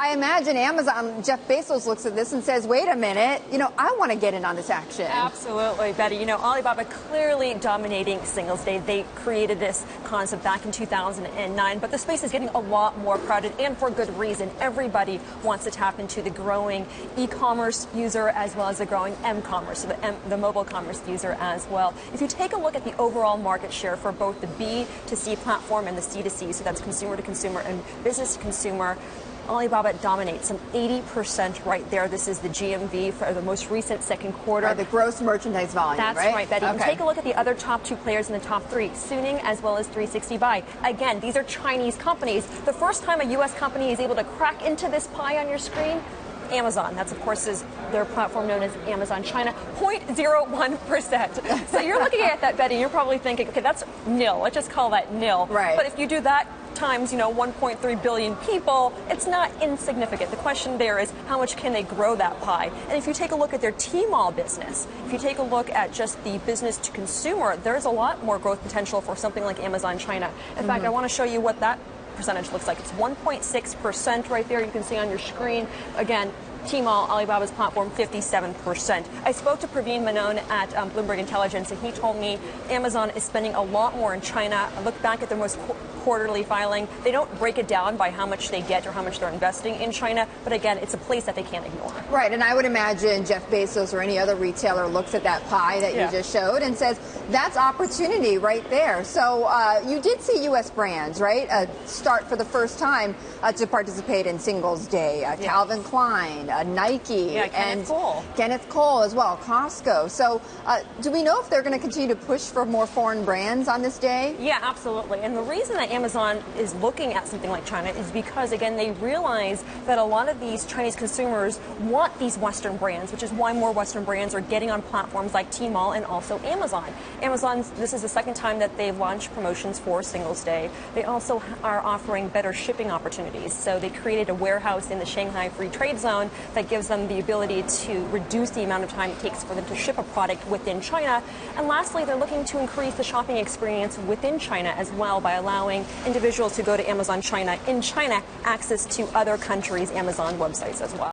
I imagine Amazon, Jeff Bezos looks at this and says, wait a minute, I want to get in on this action. Absolutely, Betty. Alibaba clearly dominating Singles Day. They created this concept back in 2009, but the space is getting a lot more crowded, and for good reason. Everybody wants to tap into the growing e-commerce user as well as the growing m-commerce, so the mobile commerce user as well. If you take a look at the overall market share for both the B2C platform and the C2C, so that's consumer to consumer and business to consumer, Alibaba dominates some 80% right there. This is the GMV for the most recent second quarter. The gross merchandise volume, That's right, Betty. Okay. And take a look at the other top two players in the top three, Suning as well as 360 Buy. Again, these are Chinese companies. The first time a U.S. company is able to crack into this pie on your screen, Amazon. That's, of course, is their platform known as Amazon China, 0.01%. So you're looking at that, Betty, and you're probably thinking, okay, that's nil. Let's just call that nil. Right. But if you do that times, 1.3 billion people, it's not insignificant. The question there is how much can they grow that pie? And if you take a look at their Tmall business, if you take a look at just the business to consumer, there's a lot more growth potential for something like Amazon China. In fact, I want to show you what that percentage looks like. It's 1.6% right there. You can see on your screen. Again, Tmall, Alibaba's platform, 57%. I spoke to Praveen Menon at Bloomberg Intelligence, and he told me Amazon is spending a lot more in China. I looked back at their most quarterly filing. They don't break it down by how much they get or how much they're investing in China, but again, it's a place that they can't ignore. Right, and I would imagine Jeff Bezos or any other retailer looks at that pie that you just showed and says, that's opportunity right there. So you did see U.S. brands, right, start for the first time to participate in Singles Day. Calvin Klein, Nike, and Kenneth Cole as well, Costco. So do we know if they're going to continue to push for more foreign brands on this day? Yeah, absolutely. And the reason that Amazon is looking at something like China is because, again, they realize that a lot of these Chinese consumers want these Western brands, which is why more Western brands are getting on platforms like Tmall and also Amazon. This is the second time that they've launched promotions for Singles Day. They also are offering better shipping opportunities. So they created a warehouse in the Shanghai Free Trade Zone that gives them the ability to reduce the amount of time it takes for them to ship a product within China. And lastly, they're looking to increase the shopping experience within China as well by allowing individuals who go to Amazon China in China access to other countries' Amazon websites as well.